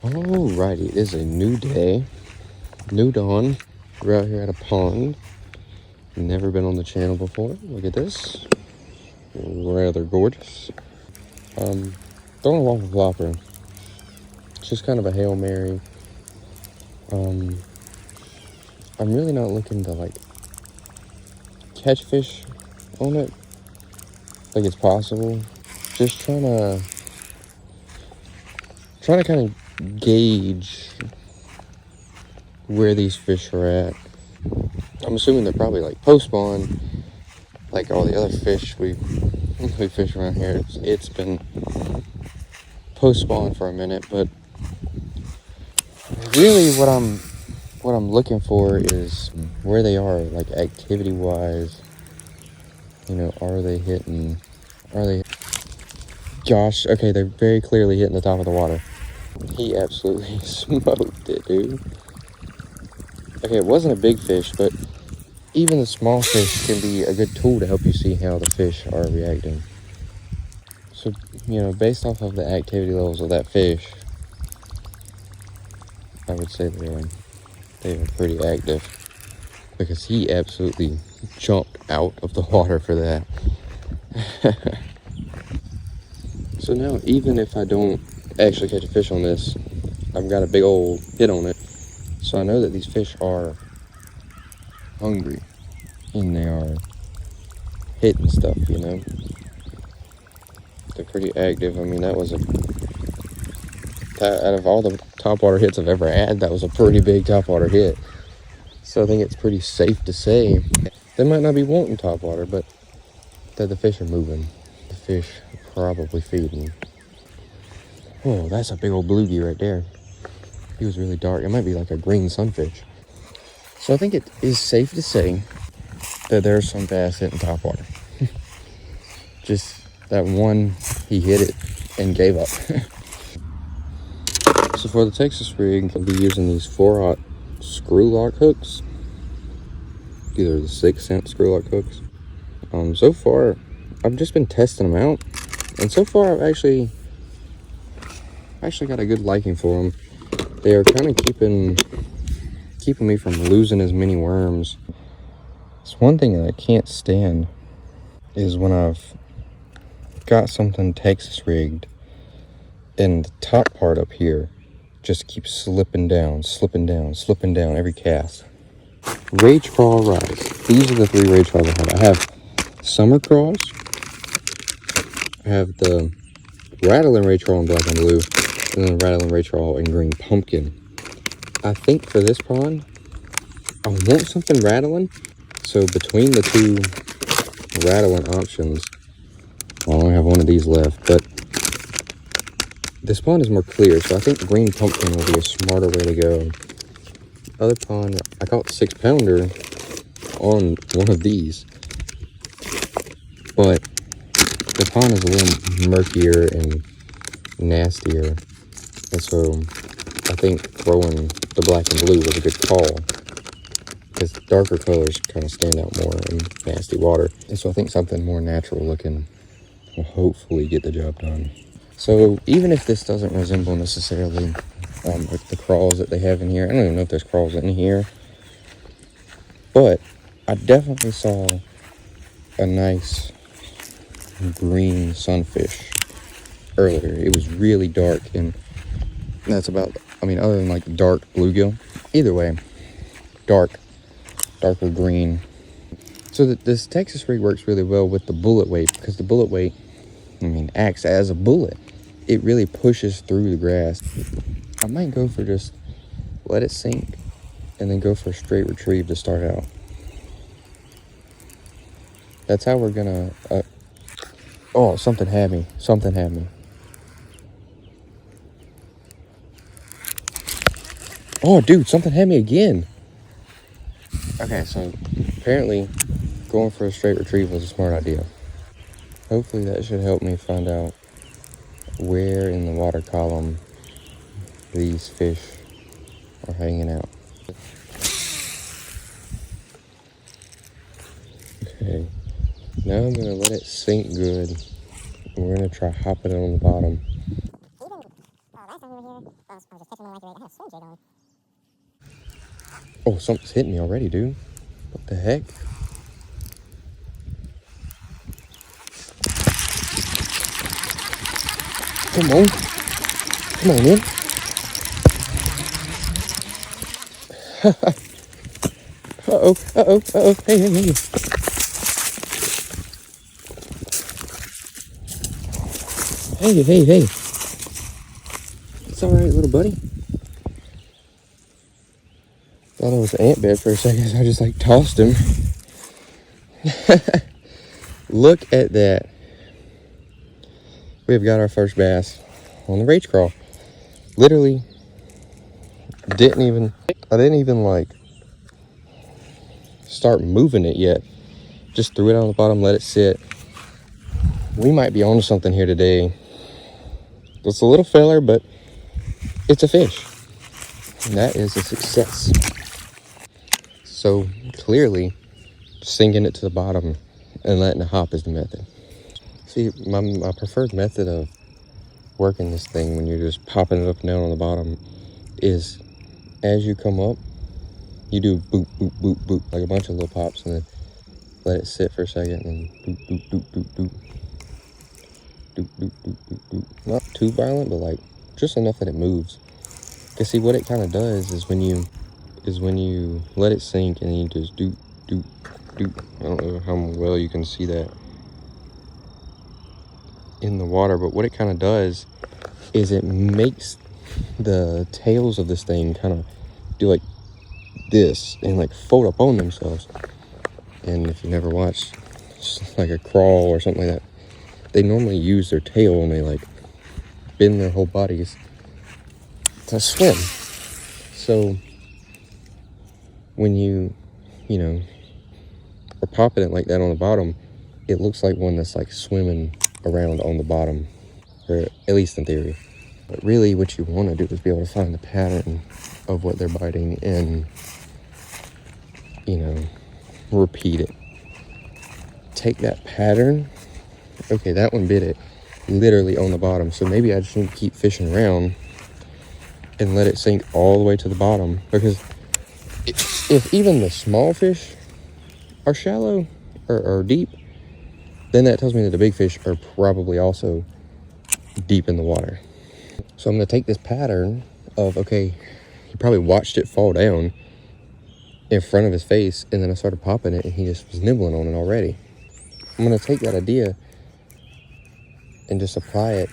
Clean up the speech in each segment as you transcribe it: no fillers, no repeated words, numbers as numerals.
Alrighty, it is a new day, new dawn. We're out here at a pond. Never been on the channel before. Look at this. Rather gorgeous. Throwing a waffle flopper. It's just kind of a Hail Mary. I'm really not looking to like catch fish on it. Like it's possible. Just trying to kind of gauge where these fish are at. I'm assuming they're probably like post-spawn, like all the other fish we fish around here. It's been post-spawn for a minute, but really what I'm looking for is where they are, like activity-wise. You know, are they hitting? Josh, okay, they're very clearly hitting the top of the water. He absolutely smoked it, dude. Okay, it wasn't a big fish, but even the small fish can be a good tool to help you see how the fish are reacting. So, you know, based off of the activity levels of that fish, I would say they are pretty active, because he absolutely jumped out of the water for that. So now, even if I don't actually catch a fish on this, I've got a big old hit on it. So I know that these fish are hungry and they are hitting stuff, you know. They're pretty active. I mean, that was out of all the topwater hits I've ever had, that was a pretty big topwater hit. So I think it's pretty safe to say they might not be wanting topwater, but that the fish are moving. The fish are probably feeding. Oh, that's a big old bluegie right there. He was really dark. It might be like a green sunfish. So I think it is safe to say that there's some bass hitting topwater. Just that one, he hit it and gave up. So for the Texas rig, I'll be using these 4/0 screw lock hooks. Either the 6-cent screw lock hooks. So far, I've just been testing them out. And so far, I've actually got a good liking for them. They are kind of keeping me from losing as many worms. It's one thing that I can't stand is when I've got something Texas rigged and the top part up here just keeps slipping down every cast. Rage Crawl Rise. These are the 3 Rage Crawls I have. I have Summer Crawls. I have the Rattling Rage Crawl in black and blue, and then the Rattling Rage Crawl in green pumpkin. I think for this pond, I want something rattling. So between the 2 rattling options, I only have one of these left, but this pond is more clear, so I think green pumpkin will be a smarter way to go. Other pond, I caught the 6-pounder on one of these, but the pond is a little murkier and nastier, and so I think throwing the black and blue was a good call, because darker colors kind of stand out more in nasty water. And so I think something more natural looking will hopefully get the job done. So even if this doesn't resemble necessarily like the crawls that they have in here, I don't even know if there's crawls in here, but I definitely saw a nice green sunfish earlier. It was really dark, and that's about, I mean, other than like dark bluegill, either way, darker green. So that this Texas rig works really well with the bullet weight, because the bullet weight, I mean, acts as a bullet. It really pushes through the grass. I might go for just let it sink and then go for a straight retrieve to start out. That's how we're gonna, oh, something had me. Oh, dude, something had me again. Okay, so apparently going for a straight retrieve was a smart idea. Hopefully that should help me find out where in the water column these fish are hanging out. Okay, now I'm gonna let it sink good. We're gonna try hopping it on the bottom. Oh, something's hitting me already, dude. What the heck? Come on. Come on in. Uh-oh, uh-oh, uh-oh. Hey, hey, hey. Hey, hey, hey. It's all right, little buddy. Thought it was an ant bed for a second, so I just like tossed him. Look at that. We've got our first bass on the Rage Crawl. Literally, I didn't even like start moving it yet. Just threw it on the bottom, let it sit. We might be onto something here today. It's a little filler, but it's a fish. And that is a success. So clearly, sinking it to the bottom and letting it hop is the method. See, my preferred method of working this thing when you're just popping it up and down on the bottom is as you come up, you do boop, boop, boop, boop, like a bunch of little pops, and then let it sit for a second, and doop, doop, doop, doop, doop. Doop, doop, doop, doop, doop. Not too violent, but like just enough that it moves. Cause see, what it kind of does is when you let it sink and then you just doop, doop, doop. I don't know how well you can see that in the water, but what it kind of does is it makes the tails of this thing kind of do like this and like fold up on themselves. And if you never watched like a crawl or something like that, they normally use their tail and they like bend their whole bodies to swim. So when you know, are popping it like that on the bottom, it looks like one that's like swimming around on the bottom, or at least in theory. But really what you want to do is be able to find the pattern of what they're biting and, you know, repeat it. Take that pattern. Okay, that one bit it literally on the bottom, so maybe I just need to keep fishing around and let it sink all the way to the bottom, because if even the small fish are shallow or deep, then that tells me that the big fish are probably also deep in the water. So I'm going to take this pattern of, okay, he probably watched it fall down in front of his face, and then I started popping it and he just was nibbling on it already. I'm going to take that idea and just apply it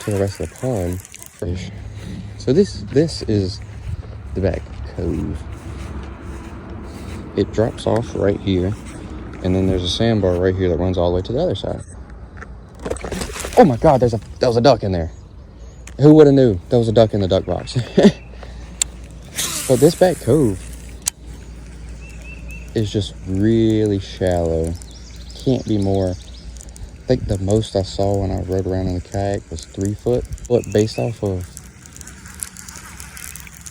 to the rest of the pond fish. So this is the back cove. It drops off right here, and then there's a sandbar right here that runs all the way to the other side. Oh my God, there was a duck in there. Who would have knew there was a duck in the duck box? But this back cove is just really shallow. Can't be more. I think the most I saw when I rode around in the kayak was 3 foot. But based off of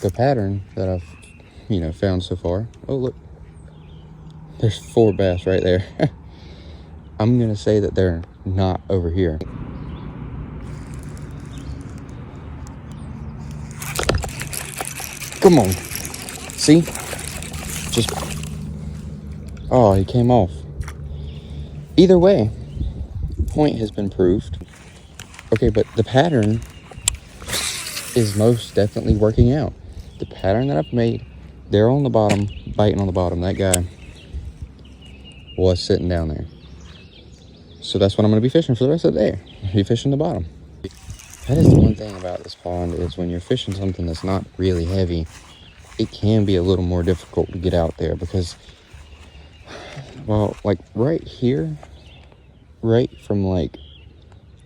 the pattern that I've, you know, found so far. Oh, look. There's 4 bass right there. I'm going to say that they're not over here. Come on. See? Just... Oh, he came off. Either way, point has been proved. Okay, but the pattern is most definitely working out. The pattern that I've made, they're on the bottom, biting on the bottom. That guy was sitting down there. So that's what I'm going to be fishing for the rest of the day. I'll be fishing the bottom. That is the one thing about this pond, is when you're fishing something that's not really heavy, it can be a little more difficult to get out there, because, well, like right here, right from like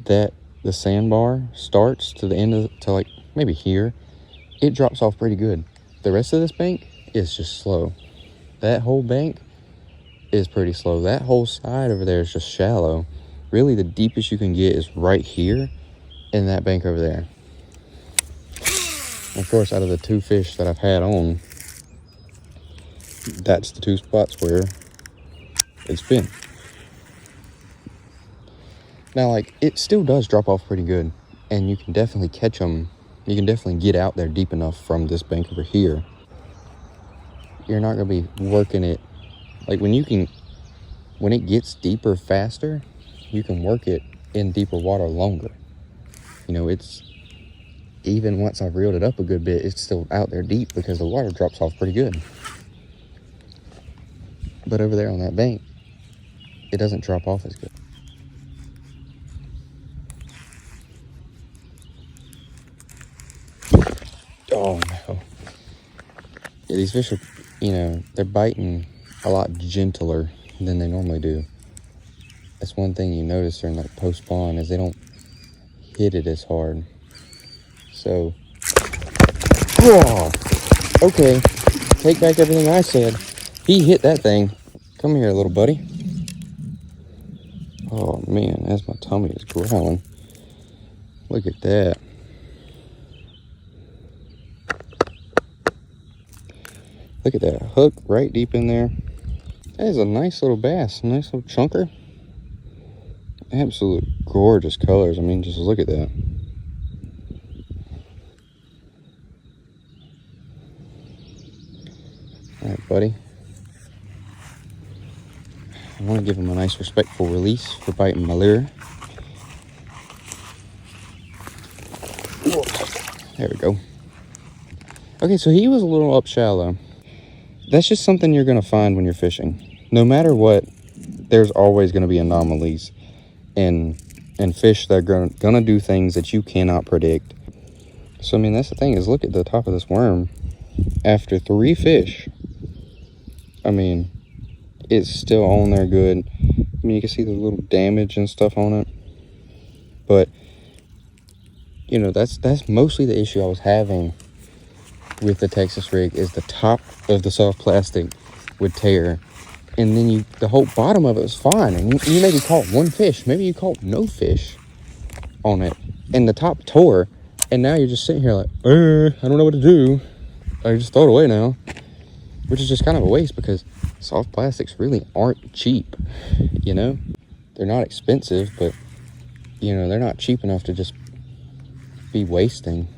that, the sandbar starts to the end of, to like maybe here, it drops off pretty good. The rest of this bank is just slow. That whole bank is pretty slow. That whole side over there is just shallow. Really, the deepest you can get is right here in that bank over there. Of course, out of the 2 fish that I've had on, that's the 2 spots where it's been. Now, like, it still does drop off pretty good. and you can definitely catch them. You can definitely get out there deep enough from this bank over here. You're not going to be working it. Like when it gets deeper faster, you can work it in deeper water longer. You know, it's, even once I've reeled it up a good bit, it's still out there deep because the water drops off pretty good. But over there on that bank, it doesn't drop off as good. Oh no. Yeah, these fish are, you know, they're biting a lot gentler than they normally do. That's one thing you notice during like post-spawn is they don't hit it as hard. So, oh, okay, take back everything I said. He hit that thing. Come here, little buddy. Oh man, as my tummy is growling. Look at that. Look at that hook right deep in there. That is a nice little bass, a nice little chunker. Absolute gorgeous colors. I mean, just look at that. All right, buddy. I want to give him a nice respectful release for biting my lure. There we go. Okay, so he was a little up shallow. That's just something you're going to find when you're fishing. No matter what, there's always going to be anomalies and fish that are going to do things that you cannot predict. So, I mean, that's the thing is, look at the top of this worm. After 3 fish, I mean, it's still on there good. I mean, you can see the little damage and stuff on it. But, you know, that's mostly the issue I was having with the Texas rig, is the top of the soft plastic would tear, and then the whole bottom of it was fine, and you maybe caught 1 fish, maybe you caught no fish on it, and the top tore, and now you're just sitting here like, I don't know what to do. I just throw it away now, which is just kind of a waste because soft plastics really aren't cheap. You know, they're not expensive, but you know, they're not cheap enough to just be wasting.